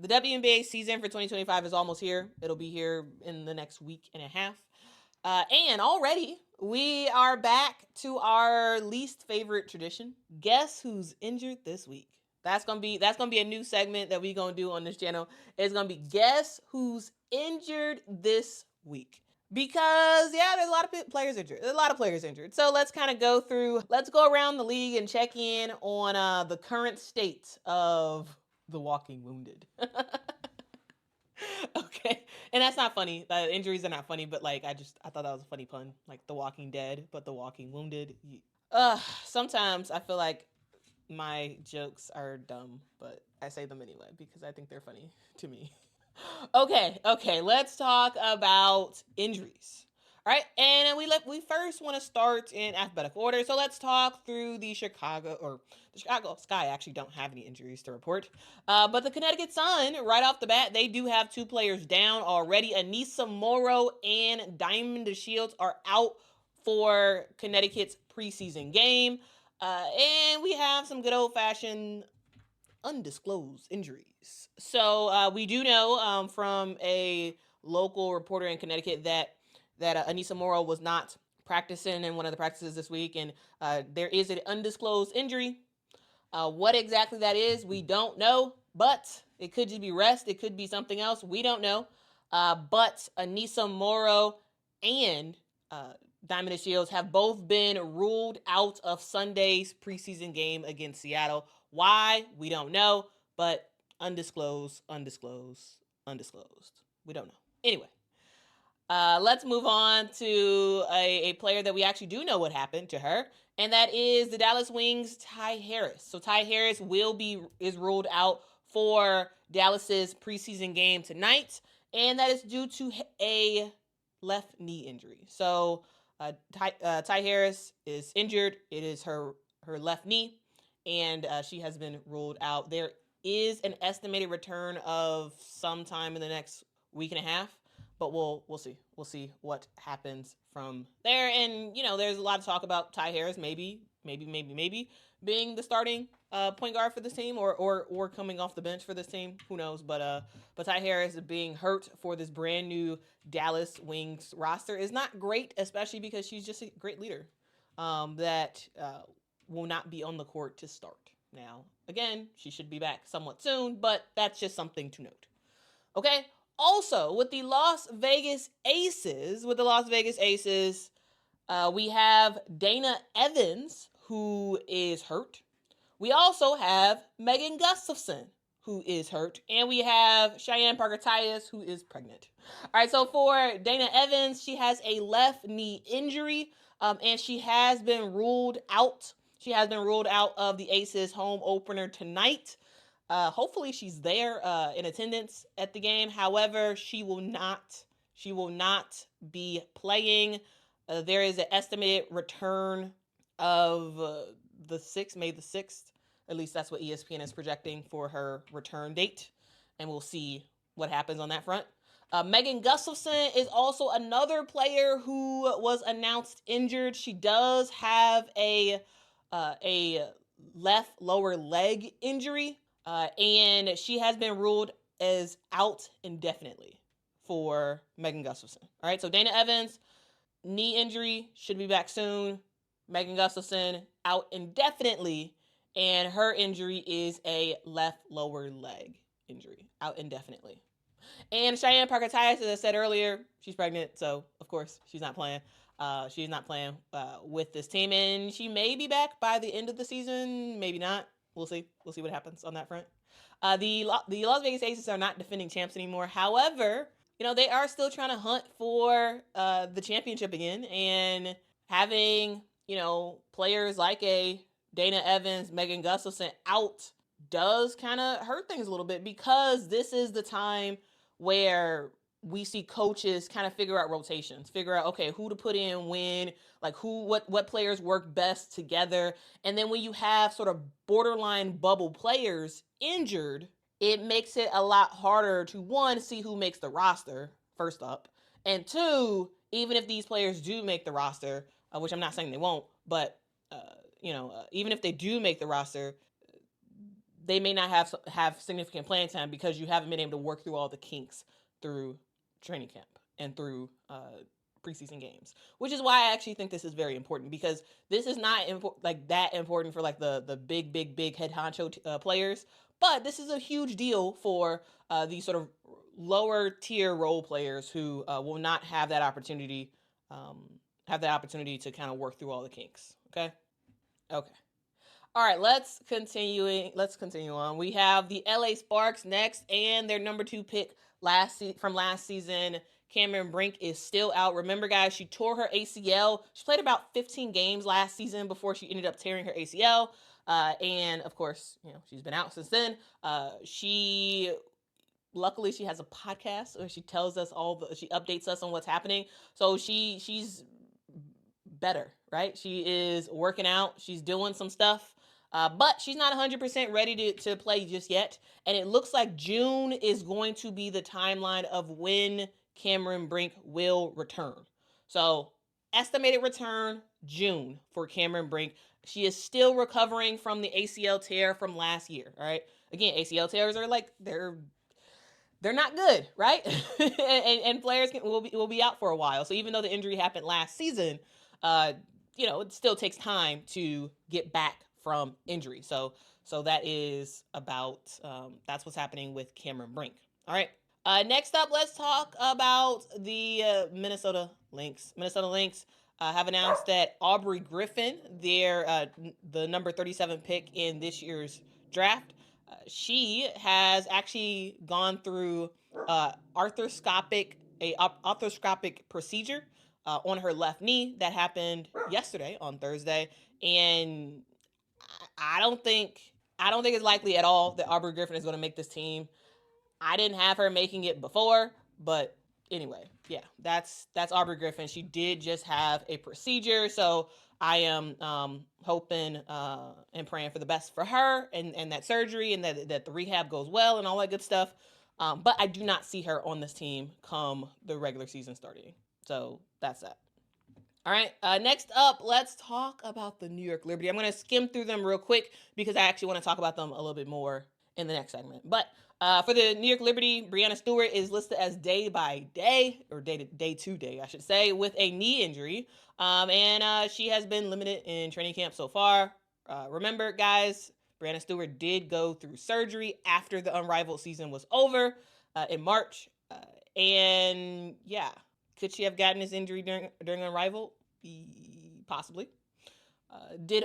The WNBA season for 2025 is almost here. It'll be here in the next week and a half. And already we are back to our least favorite tradition. Guess who's injured this week? That's gonna be a new segment that we're gonna do on this channel. It's gonna be guess who's injured this week. Because there's a lot of players injured. There's a lot of players injured. So let's kind of go through. Let's go around the league and check in on the current state of the walking wounded. Okay, and that's not funny. The injuries are not funny, but like I thought that was a funny pun, like The Walking Dead, but The Walking Wounded. Sometimes I feel like my jokes are dumb, but I say them anyway because I think they're funny to me. Okay, let's talk about injuries. All right, and we first want to start in alphabetical order. So let's talk through the Chicago Sky actually don't have any injuries to report. But the Connecticut Sun, right off the bat, they do have 2 players down already. Aneesa Morrow and Diamond Shields are out for Connecticut's preseason game. And we have some good old-fashioned undisclosed injuries. So we do know from a local reporter in Connecticut that Aneesa Morrow was not practicing in one of the practices this week, and there is an undisclosed injury. What exactly that is, we don't know, but it could just be rest. It could be something else. We don't know. But Aneesa Morrow and Diamond Shields have both been ruled out of Sunday's preseason game against Seattle. Why? We don't know, but undisclosed. We don't know. Anyway, let's move on to a player that we actually do know what happened to her, and that is the Dallas Wings' Ty Harris. So Ty Harris is ruled out for Dallas's preseason game tonight, and that is due to a left knee injury. So Ty Harris is injured. It is her left knee, and she has been ruled out. There is an estimated return of sometime in the next week and a half, but we'll see. We'll see what happens from there. And there's a lot of talk about Ty Harris maybe being the starting point guard for this team, or coming off the bench for this team. Who knows? But Ty Harris being hurt for this brand new Dallas Wings roster is not great, especially because she's just a great leader that will not be on the court to start. Now, again, she should be back somewhat soon, but that's just something to note. Okay. Also, with the Las Vegas Aces, we have Dana Evans, who is hurt. We also have Megan Gustafson, who is hurt. And we have Cheyenne Parker-Tyus, who is pregnant. All right, so for Dana Evans, she has a left knee injury, and she has been ruled out. She has been ruled out of the Aces home opener tonight. Hopefully she's there in attendance at the game. However, she will not be playing. There is an estimated return of May the 6th. At least that's what ESPN is projecting for her return date. And we'll see what happens on that front. Megan Gustafson is also another player who was announced injured. She does have a left lower leg injury. And she has been ruled as out indefinitely for Megan Gustafson. All right, so Dana Evans, knee injury, should be back soon. Megan Gustafson, out indefinitely. And her injury is a left lower leg injury, out indefinitely. And Cheyenne Parker-Tyus, as I said earlier, she's pregnant, so of course she's not playing. She's not playing with this team, and she may be back by the end of the season, maybe not. We'll see. We'll see what happens on that front. The Las Vegas Aces are not defending champs anymore. However, they are still trying to hunt for the championship again, and having players like a Dana Evans, Megan Gustafson out does kind of hurt things a little bit, because this is the time where we see coaches kind of figure out rotations, figure out, okay, who to put in when, like what players work best together. And then when you have sort of borderline bubble players injured, it makes it a lot harder to, one, see who makes the roster, first up. And two, even if these players do make the roster, which I'm not saying they won't, but, even if they do make the roster, they may not have significant playing time because you haven't been able to work through all the kinks through training camp and through preseason games, which is why I actually think this is very important, because this is not that important for like the big head honcho players, but this is a huge deal for these sort of lower tier role players who will not have that opportunity to kind of work through all the kinks. Okay. All right, let's continue on. We have the LA Sparks next, and their number 2 pick from last season, Cameron Brink, is still out. Remember, guys, she tore her ACL. She played about 15 games last season before she ended up tearing her ACL. And of course, she's been out since then. Luckily, she has a podcast where she tells us she updates us on what's happening. So she's better, right? She is working out. She's doing some stuff. But she's not 100% ready to play just yet. And it looks like June is going to be the timeline of when Cameron Brink will return. So estimated return, June for Cameron Brink. She is still recovering from the ACL tear from last year, all right? Again, ACL tears are like, they're not good, right? and players will be out for a while. So even though the injury happened last season, it still takes time to get back from injury. So that is about that's what's happening with Cameron Brink. All right. Next up, let's talk about the Minnesota Lynx. Minnesota Lynx have announced that Aubrey Griffin, the number 37 pick in this year's draft, she has actually gone through arthroscopic procedure on her left knee that happened yesterday on Thursday, and I don't think it's likely at all that Aubrey Griffin is going to make this team. I didn't have her making it before, but anyway, yeah, that's Aubrey Griffin. She did just have a procedure, so I am hoping and praying for the best for her and that surgery, and that the rehab goes well and all that good stuff. But I do not see her on this team come the regular season starting. So that's that. All right, next up, let's talk about the New York Liberty. I'm going to skim through them real quick because I actually want to talk about them a little bit more in the next segment. But for the New York Liberty, Breanna Stewart is listed as day to day, I should say, with a knee injury. And she has been limited in training camp so far. Remember, guys, Breanna Stewart did go through surgery after the Unrivaled season was over in March. And yeah, could she have gotten this injury during Unrivaled? Possibly. Did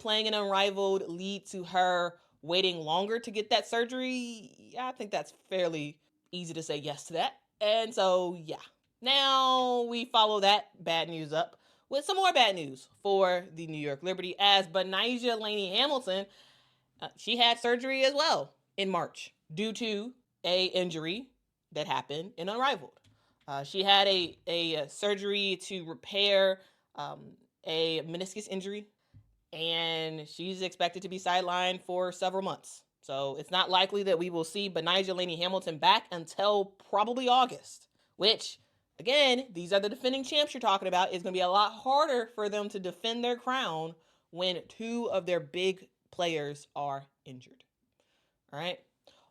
playing in Unrivaled lead to her waiting longer to get that surgery? Yeah, I think that's fairly easy to say yes to that. And so, yeah. Now we follow that bad news up with some more bad news for the New York Liberty, as Betnijah Laney-Hamilton, she had surgery as well in March due to a injury that happened in Unrivaled. She had a surgery to repair a meniscus injury, and she's expected to be sidelined for several months. So it's not likely that we will see Betnijah Laney-Hamilton back until probably August, which, again, these are the defending champs you're talking about. It's going to be a lot harder for them to defend their crown when 2 of their big players are injured. All right.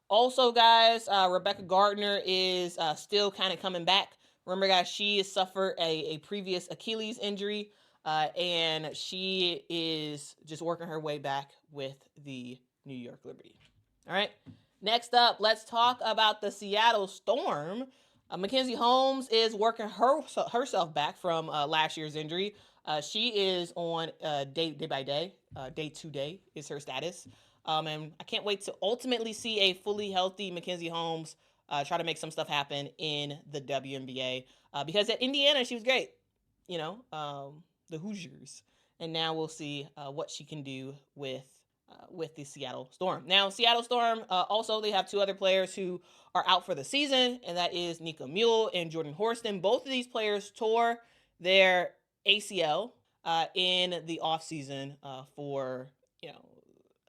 Also, guys, Rebecca Gardner is still kind of coming back. Remember, guys, she has suffered a previous Achilles injury, and she is just working her way back with the New York Liberty. All right. Next up, let's talk about the Seattle Storm. Mackenzie Holmes is working herself back from last year's injury. She is on day by day. Day to day is her status. And I can't wait to ultimately see a fully healthy Mackenzie Holmes try to make some stuff happen in the WNBA. Because at Indiana, she was great. The Hoosiers. And now we'll see what she can do with the Seattle Storm. Now, Seattle Storm, also, they have 2 other players who are out for the season, and that is Nika Mule and Jordan Horston. Both of these players tore their ACL in the offseason for,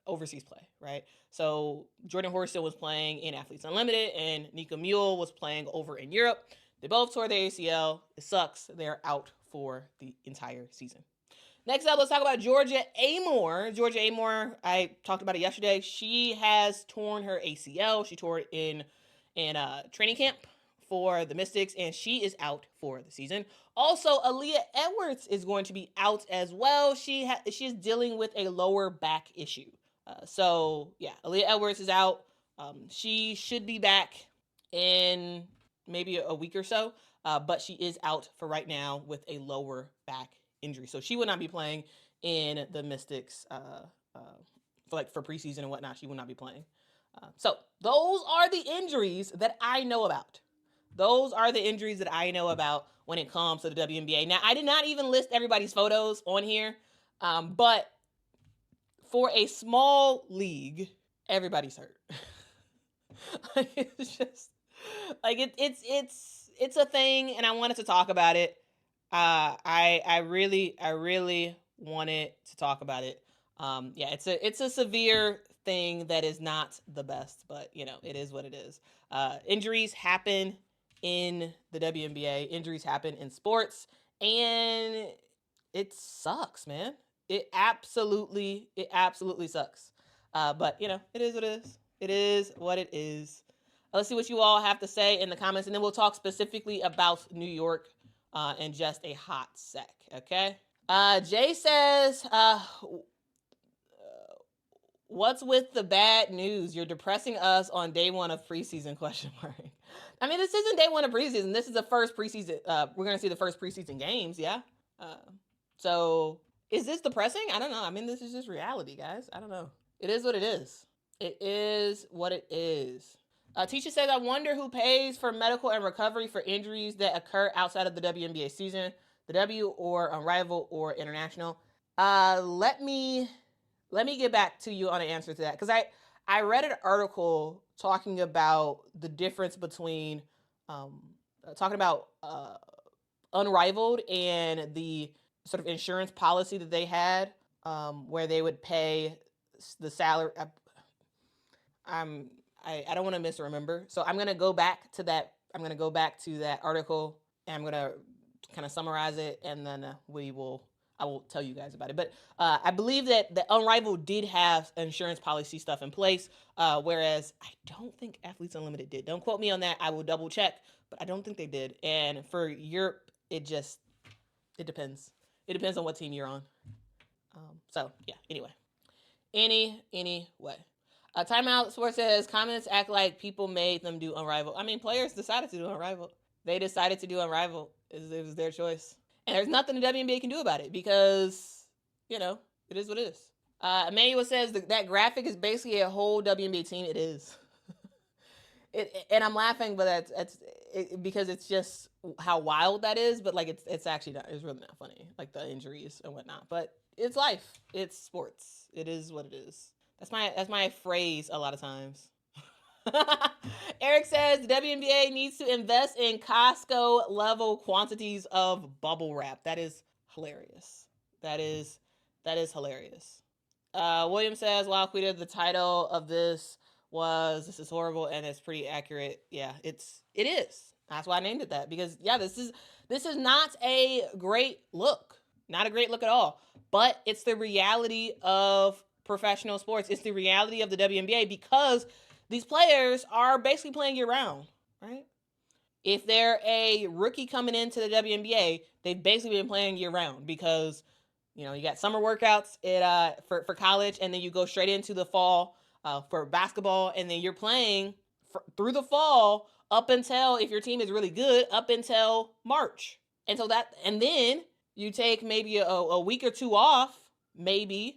overseas play, right? So Jordan Horston was playing in Athletes Unlimited, and Nika Mule was playing over in Europe. They both tore their ACL. It sucks. They're out for the entire season. Next up, let's talk about Georgia Amoore. Georgia Amoore, I talked about it yesterday. She has torn her ACL. She tore it in training camp for the Mystics, and she is out for the season. Also, Aaliyah Edwards is going to be out as well. She is dealing with a lower back issue. So, yeah, Aaliyah Edwards is out. She should be back in maybe a week or so, but she is out for right now with a lower back injury. So she will not be playing in the Mystics for preseason and whatnot. She will not be playing. So those are the injuries that I know about. Those are the injuries that I know about when it comes to the WNBA. Now, I did not even list everybody's photos on here, but for a small league, everybody's hurt. It's just like it's a thing, and I wanted to talk about it. I really wanted to talk about it. Yeah, it's a severe thing that is not the best, but it is what it is. Injuries happen in the WNBA. Injuries happen in sports, and it sucks, man. It absolutely sucks. But it is what it is. It is what it is. Let's see what you all have to say in the comments, and then we'll talk specifically about New York in just a hot sec. Okay. Jay says, what's with the bad news? You're depressing us on day one of preseason, ? I mean, this isn't day one of preseason. This is the first preseason. We're going to see the first preseason games. Yeah. So is this depressing? I don't know. I mean, this is just reality, guys. I don't know. It is what it is. It is what it is. Tisha says, I wonder who pays for medical and recovery for injuries that occur outside of the WNBA season, the W or Unrivaled or International. Let me get back to you on an answer to that, because I read an article talking about the difference between talking about Unrivaled and the sort of insurance policy that they had, where they would pay the salary. I don't want to misremember, so I'm gonna go back to that. I'm gonna go back to that article, and I'm gonna kind of summarize it, and then I will tell you guys about it. But I believe that the Unrivaled did have insurance policy stuff in place, whereas I don't think Athletes Unlimited did. Don't quote me on that. I will double check, but I don't think they did. And for Europe, it depends. It depends on what team you're on. So yeah. Anyway. Timeout Sports says, comments act like people made them do Unrivaled. I mean, players decided to do Unrivaled. They decided to do Unrivaled. It was their choice. And there's nothing the WNBA can do about it, because, it is what it is. Emmanuel says that graphic is basically a whole WNBA team. It is. And I'm laughing, but because it's just how wild that is. But like, it's actually not. It's really not funny, like the injuries and whatnot. But it's life. It's sports. It is what it is. That's my phrase a lot of times. Eric says the WNBA needs to invest in Costco level quantities of bubble wrap. That is hilarious. That is hilarious. William says, wow, Quita, the title of this is horrible, and it's pretty accurate. Yeah, it is. That's why I named it that, because yeah, this is not a great look. Not a great look at all. But it's the reality of professional sports. It's the reality of the WNBA, because these players are basically playing year round, right? If they're a rookie coming into the WNBA, they've basically been playing year round, because you got summer workouts for college, and then you go straight into the fall for basketball, and then you're playing through the fall up until, if your team is really good, up until March. And then you take maybe a week or two off, maybe.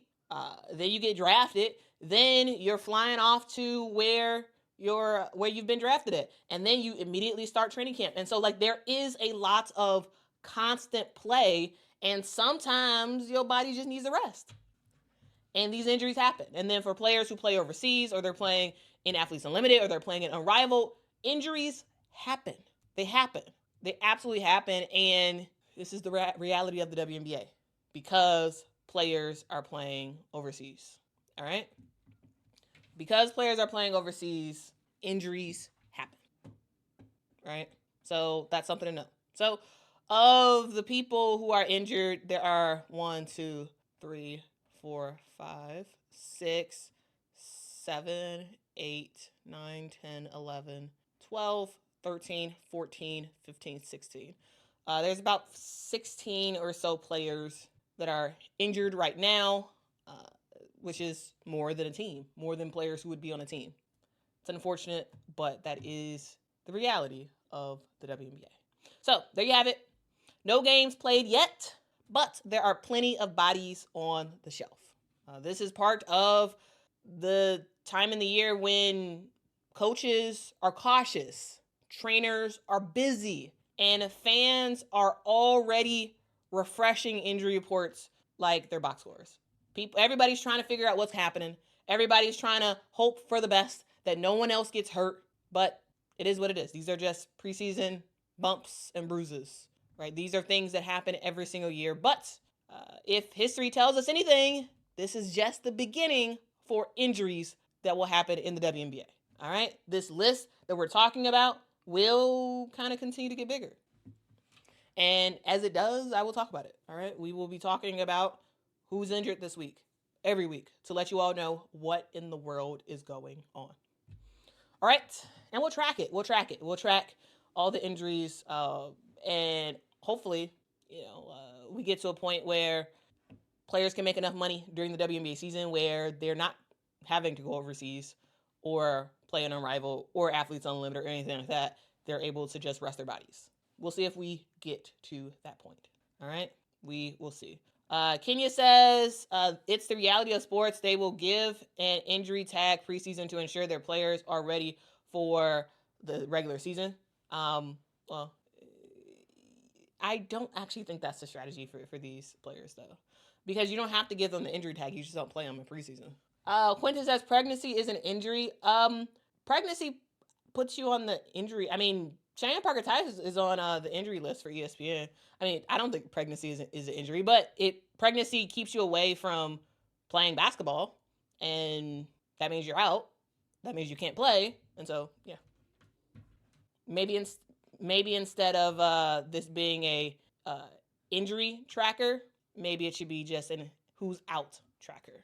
Then you get drafted. Then you're flying off to where you've been drafted at, and then you immediately start training camp. And so, like, there is a lot of constant play, and sometimes your body just needs a rest. And these injuries happen. And then for players who play overseas, or they're playing in Athletes Unlimited, or they're playing in Unrivaled, injuries happen. They happen. They absolutely happen. And this is the reality of the WNBA, because players are playing overseas. All right? Because players are playing overseas, injuries happen. Right? So that's something to know. So Of the people who are injured, there are 1, 2, 3, 4, 5, 6, 7, 8, 9, 10, 11, 12, 13, 14, 15, 16. There's about 16 or so players that are injured right now, which is more than a team, more than players who would be on a team. It's unfortunate, but that is the reality of the WNBA. So there you have it. No games played yet, but there are plenty of bodies on the shelf. This is part of the time in the year when coaches are cautious, trainers are busy, and fans are already refreshing injury reports like they're box scores. Everybody's trying to figure out what's happening. Everybody's trying to hope for the best, that no one else gets hurt, but it is what it is. These are just preseason bumps and bruises, right? These are things that happen every single year, but if history tells us anything, this is just the beginning for injuries that will happen in the WNBA. All right, this list that we're talking about will kind of continue to get bigger. And as it does, I will talk about it. All right, we will be talking about who's injured this week, every week, to let you all know what in the world is going on. All right, and we'll track it. We'll track all the injuries, and hopefully, we get to a point where players can make enough money during the WNBA season where they're not having to go overseas or play an unrivaled or athletes unlimited or anything like that. They're able to just rest their bodies. We'll see if we get to that point. All right, we will see. Kenya says it's the reality of sports. They will give an injury tag preseason to ensure their players are ready for the regular season. Well, I don't actually think that's the strategy for these players, though, because you don't have to give them the injury tag. You just don't play them in preseason. Quentin says pregnancy is an injury. Pregnancy puts you on the injury. I mean, Shannon Parker-Tyus is on the injury list for ESPN. I mean, I don't think pregnancy is an injury, but pregnancy keeps you away from playing basketball, and that means you're out. That means you can't play, and so yeah. Maybe instead of this being a injury tracker, maybe it should be just an who's out tracker.